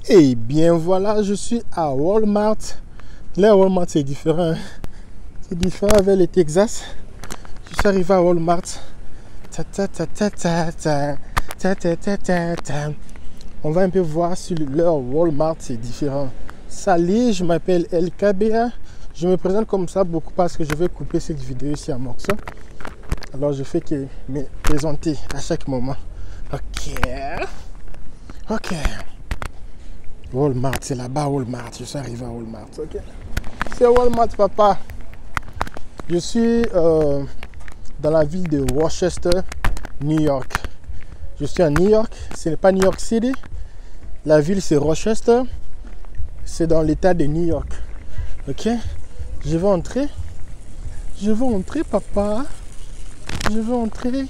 Et bien voilà, je suis à Walmart. Là, Walmart, c'est différent. Hein? C'est différent avec le Texas. Je suis arrivé à Walmart. Ta, ta, ta, ta, ta, ta, ta, ta, ta, ta, ta. On va un peu voir si leur Walmart, c'est différent. Salut, je m'appelle LKBA. Je me présente comme ça beaucoup parce que je vais couper cette vidéo ici à morceaux. Alors, je fais que me présenter à chaque moment. Ok. Ok. Walmart, c'est là-bas Walmart. Je suis arrivé à Walmart. Ok. C'est Walmart, papa. Je suis dans la ville de Rochester, New York. Je suis à New York. Ce n'est pas New York City. La ville, c'est Rochester. C'est dans l'état de New York. Ok. Je vais entrer. Je vais entrer, papa. Je vais entrer.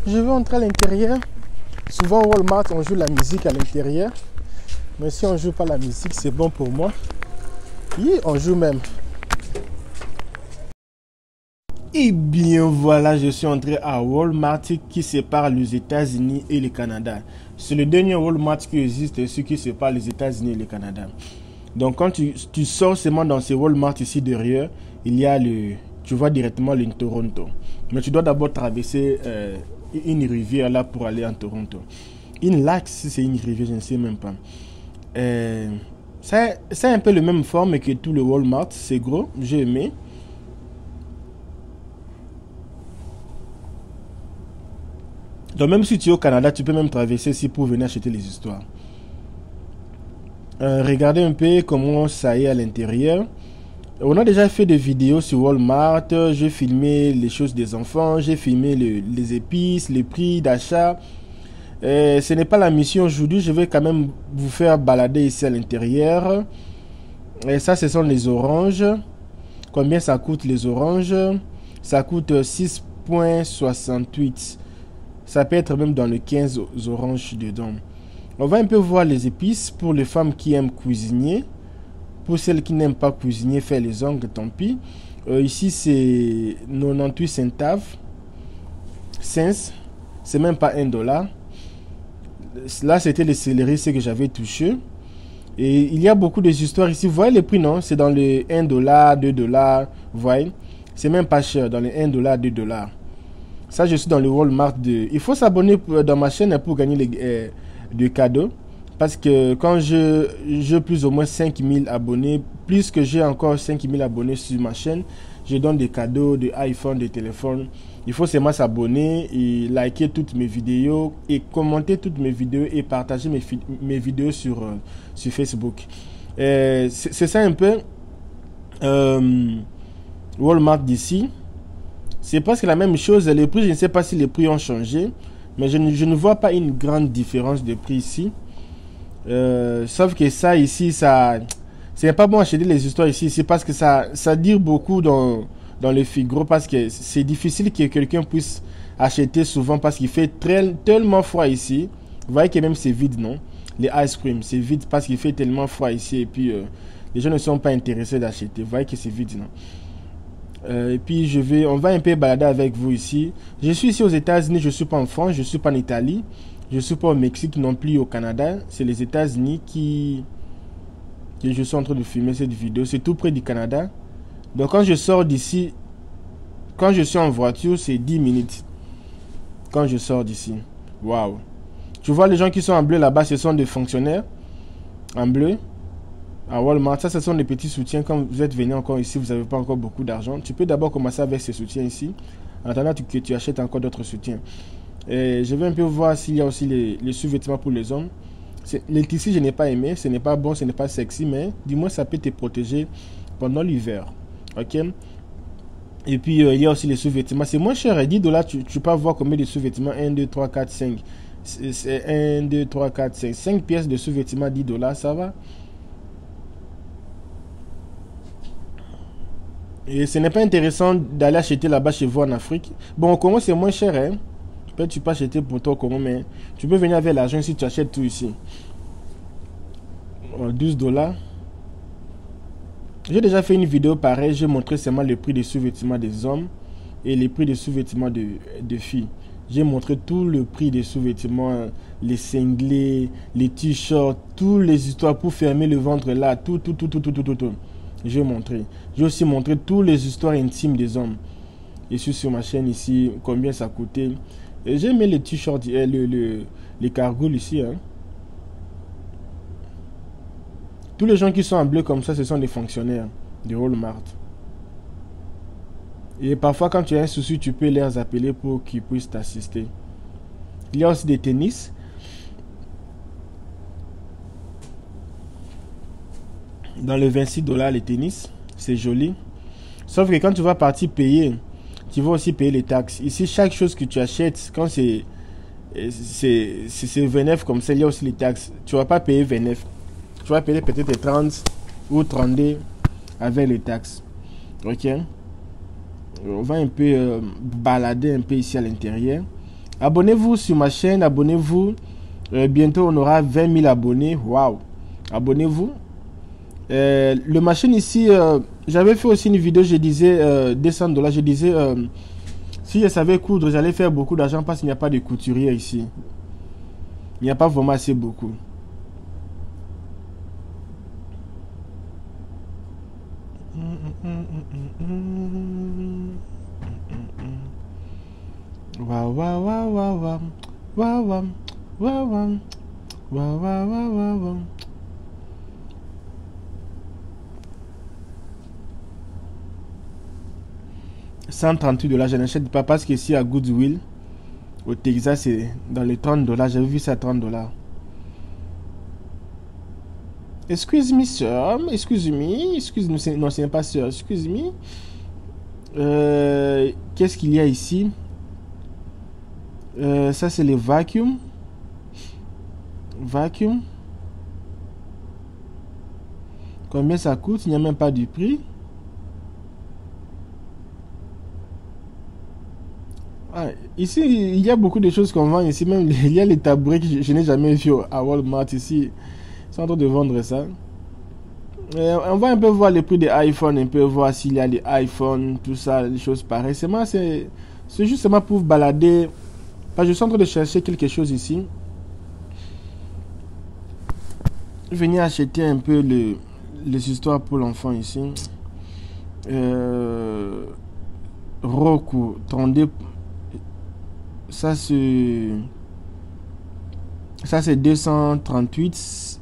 Je vais entrer à l'intérieur. Souvent, Walmart, on joue la musique à l'intérieur. Mais si on ne joue pas la musique, c'est bon pour moi. Oui, on joue même. Et bien voilà, je suis entré à Walmart qui sépare les États-Unis et le Canada. C'est le dernier Walmart qui existe, ce qui sépare les États-Unis et le Canada. Donc quand tu sors seulement dans ces Walmart ici derrière, il y a tu vois directement le Toronto. Mais tu dois d'abord traverser une rivière là pour aller en Toronto. Une lac, si c'est une rivière, je ne sais même pas. C'est un peu le même forme que tout le Walmart, c'est gros, j'ai aimé. Donc même si tu es au Canada, tu peux même traverser ici pour venir acheter les histoires. Regardez un peu comment ça est à l'intérieur. On a déjà fait des vidéos sur Walmart. J'ai filmé les choses des enfants, j'ai filmé les épices, les prix d'achat. Ce n'est pas la mission aujourd'hui, je vais quand même vous faire balader ici à l'intérieur. Et ça, ce sont les oranges. Combien ça coûte les oranges? Ça coûte 6,68. Ça peut être même dans le 15 oranges dedans. On va un peu voir les épices pour les femmes qui aiment cuisiner. Pour celles qui n'aiment pas cuisiner, faire les ongles, tant pis. Ici, c'est 98 centimes. C'est même pas $1. Là, c'était le céleri, ce que j'avais touché. Et il y a beaucoup d'histoires ici. Vous voyez les prix, non? C'est dans les $1, $2. Vous voyez? C'est même pas cher, dans les $1, $2. Ça, je suis dans le Walmart de... Il faut s'abonner dans ma chaîne pour gagner des cadeaux. Parce que quand j'ai plus ou moins 5000 abonnés, plus que j'ai encore 5000 abonnés sur ma chaîne, je donne des cadeaux, des iPhone, des téléphones. Il faut seulement s'abonner et liker toutes mes vidéos et commenter toutes mes vidéos et partager mes vidéos sur Facebook. C'est ça un peu Walmart d'ici. C'est presque la même chose. Les prix, je ne sais pas si les prix ont changé, mais je ne vois pas une grande différence de prix ici. Sauf que ça ici, c'est pas bon acheter les histoires ici parce que ça dure beaucoup dans le Figaro, parce que c'est difficile que quelqu'un puisse acheter souvent parce qu'il fait tellement froid ici. Vous voyez que même c'est vide, non? Les ice cream, c'est vide parce qu'il fait tellement froid ici et puis les gens ne sont pas intéressés d'acheter. Vous voyez que c'est vide, non? Et puis on va un peu balader avec vous ici. Je suis ici aux États-Unis, je suis pas en France, je suis pas en Italie. Je ne suis pas au Mexique non plus au Canada. C'est les États-Unis que je suis en train de filmer cette vidéo. C'est tout près du Canada. Donc quand je sors d'ici, quand je suis en voiture, c'est 10 minutes. Quand je sors d'ici. Waouh. Tu vois les gens qui sont en bleu là-bas, ce sont des fonctionnaires. En bleu. À Walmart, ça ce sont des petits soutiens. Quand vous êtes venu encore ici, vous n'avez pas encore beaucoup d'argent. Tu peux d'abord commencer avec ces soutiens ici. En attendant que tu achètes encore d'autres soutiens. Et je vais un peu voir s'il y a aussi les sous-vêtements pour les hommes. Les tissus, je n'ai pas aimé. Ce n'est pas bon, ce n'est pas sexy, mais du moins, ça peut te protéger pendant l'hiver. Ok? Et puis, il y a aussi les sous-vêtements. C'est moins cher. $10, tu peux voir combien de sous-vêtements. 1, 2, 3, 4, 5. C'est 1, 2, 3, 4, 5. 5 pièces de sous-vêtements, $10, ça va? Et ce n'est pas intéressant d'aller acheter là-bas chez vous en Afrique. Bon, au Congo, c'est moins cher, hein? Peut-être tu peux acheter pour toi au Congo, mais tu peux venir avec l'argent si tu achètes tout ici. $12. J'ai déjà fait une vidéo pareille. J'ai montré seulement le prix des sous-vêtements des hommes et les prix des sous-vêtements de filles. J'ai montré tout le prix des sous-vêtements, les cinglés, les t-shirts, toutes les histoires pour fermer le ventre là, tout. J'ai montré. J'ai aussi montré toutes les histoires intimes des hommes. Et sur ma chaîne ici, combien ça coûtait. J'ai mis les t-shirts, les cargos ici. Hein. Tous les gens qui sont en bleu comme ça, ce sont des fonctionnaires de Walmart. Et parfois, quand tu as un souci, tu peux les appeler pour qu'ils puissent t'assister. Il y a aussi des tennis. Dans le 26 $ les tennis. C'est joli. Sauf que quand tu vas partir payer, tu vas aussi payer les taxes. Ici, chaque chose que tu achètes, quand c'est 29 comme ça, il y a aussi les taxes. Tu ne vas pas payer 29. Tu vas payer peut-être 30 ou 32 avec les taxes. Ok? On va un peu balader un peu ici à l'intérieur. Abonnez-vous sur ma chaîne, abonnez-vous. Bientôt, on aura 20 000 abonnés. Waouh! Abonnez-vous. Le machine ici, j'avais fait aussi une vidéo, je disais 200 $. Je disais, si je savais coudre, j'allais faire beaucoup d'argent parce qu'il n'y a pas de couturier ici. Il n'y a pas vraiment assez beaucoup. Waouh, waouh, waouh, waouh, waouh, waouh, waouh, waouh, waouh, waouh, waouh. 138 $, je n'achète pas parce que ici à Goodwill, au Texas, c'est dans les 30 $. J'avais vu ça à 30 $. Excuse me, sir. Excuse me. Non, ce n'est pas sir. Excuse me. Qu'est-ce qu'il y a ici? Ça, c'est les vacuum. Vacuum. Combien ça coûte? Il n'y a même pas du prix. Ah, ici, il y a beaucoup de choses qu'on vend ici. Même, il y a les tabourets que je n'ai jamais vu à Walmart ici. Ils sont en train de vendre ça. On va un peu voir les prix des iPhones, un peu voir s'il y a les iPhones, tout ça, les choses pareilles. C'est justement pour balader. Je suis en train de chercher quelque chose ici. Venir acheter un peu les histoires pour l'enfant ici. Roku 32. Ça c'est 238.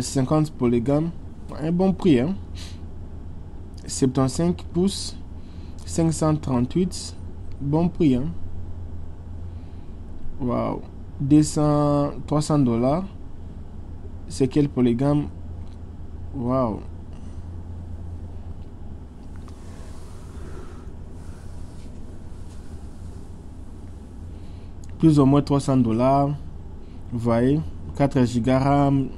50 polygames. Un bon prix. Hein? 75 pouces. 538. Bon prix. Hein? Wow. 300 $. C'est quel polygame? Wow. Plus ou moins 300 $. Vous voyez, 4 Go RAM.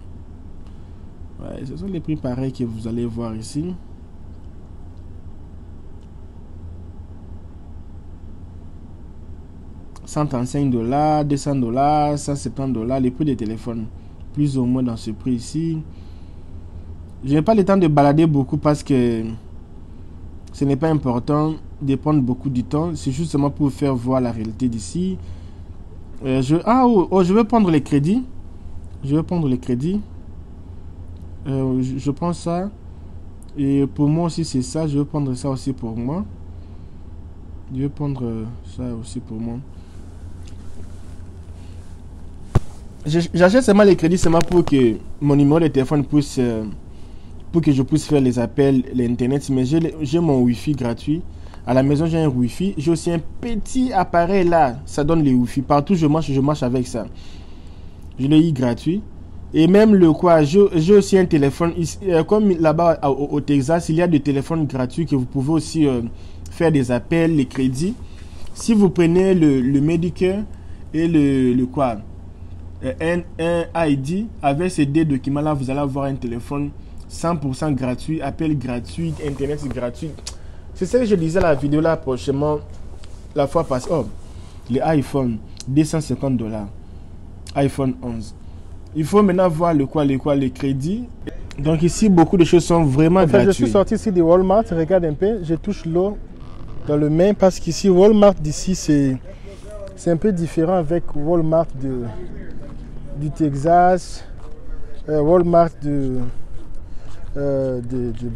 Ouais, ce sont les prix pareils que vous allez voir ici. $135, $200, $170, les prix des téléphones. Plus ou moins dans ce prix ici. Je n'ai pas le temps de balader beaucoup parce que ce n'est pas important de prendre beaucoup de temps. C'est justement pour faire voir la réalité d'ici. Je vais prendre les crédits. Je prends ça. Et pour moi aussi, c'est ça. Je vais prendre ça aussi pour moi. Je vais prendre ça aussi pour moi. J'achète seulement les crédits seulement pour que mon numéro de téléphone puisse... pour que je puisse faire les appels, l'internet. Mais j'ai mon wifi gratuit. À la maison, j'ai un wifi. J'ai aussi un petit appareil là. Ça donne les wifi. Partout je marche avec ça. Je l'ai eu gratuit. Et même j'ai aussi un téléphone. Comme là-bas au Texas, il y a des téléphones gratuits que vous pouvez aussi faire des appels, les crédits. Si vous prenez le Medicare et un ID, avec ces deux documents là, vous allez avoir un téléphone 100% gratuit, appel gratuit, internet gratuit. C'est ce que je disais à la vidéo là prochainement, la fois passée. Oh, les iPhone, 250 $. iPhone 11. Il faut maintenant voir les crédits. Donc ici, beaucoup de choses sont vraiment gratuites. Je suis sorti ici de Walmart, regarde un peu, je touche l'eau. dans le Maine, parce qu'ici, Walmart d'ici, c'est un peu différent avec Walmart du Texas, Walmart de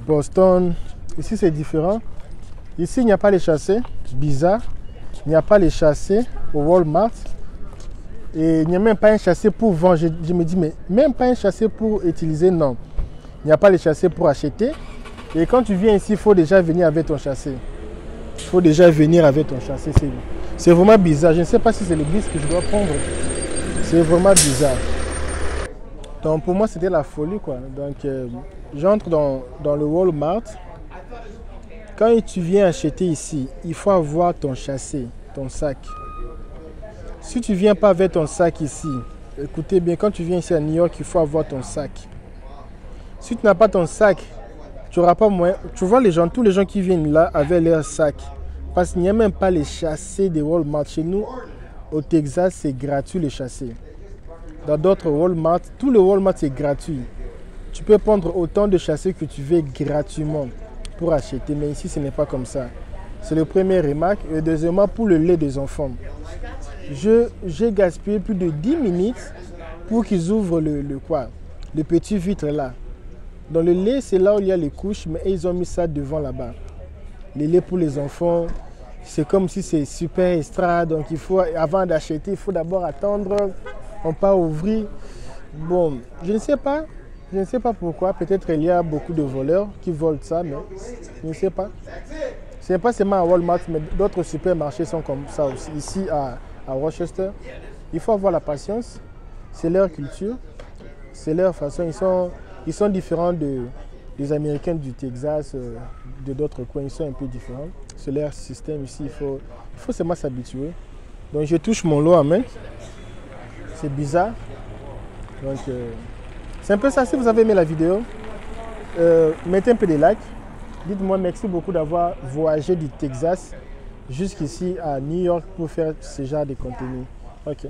Boston. Ici, c'est différent. Ici, il n'y a pas les chassés, bizarre. Il n'y a pas les chassés au Walmart. Et il n'y a même pas un chassé pour vendre. Je me dis, mais même pas un chassé pour utiliser, non. Il n'y a pas les chassés pour acheter. Et quand tu viens ici, il faut déjà venir avec ton chassé. Il faut déjà venir avec ton chassé. C'est vraiment bizarre. Je ne sais pas si c'est le bus que je dois prendre. C'est vraiment bizarre. Donc pour moi, c'était la folie, quoi. Donc j'entre dans le Walmart. Quand tu viens acheter ici, il faut avoir ton chassé, ton sac. Si tu ne viens pas avec ton sac ici, écoutez bien, quand tu viens ici à New York, il faut avoir ton sac. Si tu n'as pas ton sac, tu n'auras pas moyen. Tu vois les gens, tous les gens qui viennent là avaient leur sac. Parce qu'il n'y a même pas les chassés de Walmart. Chez nous, au Texas, c'est gratuit les chassés. Dans d'autres Walmart, tout le Walmart c'est gratuit. Tu peux prendre autant de chassés que tu veux gratuitement pour acheter. Mais ici, ce n'est pas comme ça. C'est le premier remarque. Et deuxièmement, pour le lait des enfants. J'ai gaspillé plus de 10 minutes pour qu'ils ouvrent le petit vitre là. Dans le lait, c'est là où il y a les couches, mais ils ont mis ça devant là-bas. Le lait pour les enfants, c'est comme si c'est super extra. Donc il faut, avant d'acheter, il faut d'abord attendre. On peut ouvrir. Bon, je ne sais pas. Je ne sais pas pourquoi. Peut-être il y a beaucoup de voleurs qui volent ça, mais je ne sais pas. Ce n'est pas seulement à Walmart, mais d'autres supermarchés sont comme ça aussi. Ici à Rochester, il faut avoir la patience. C'est leur culture, c'est leur façon. Ils sont différents des Américains du Texas, de d'autres coins. Ils sont un peu différents. C'est leur système ici. Il faut seulement s'habituer. Donc je touche mon lot à main. C'est bizarre. Donc c'est un peu ça. Si vous avez aimé la vidéo, mettez un peu de like. Dites-moi merci beaucoup d'avoir voyagé du Texas jusqu'ici à New York pour faire ce genre de contenu. Ok.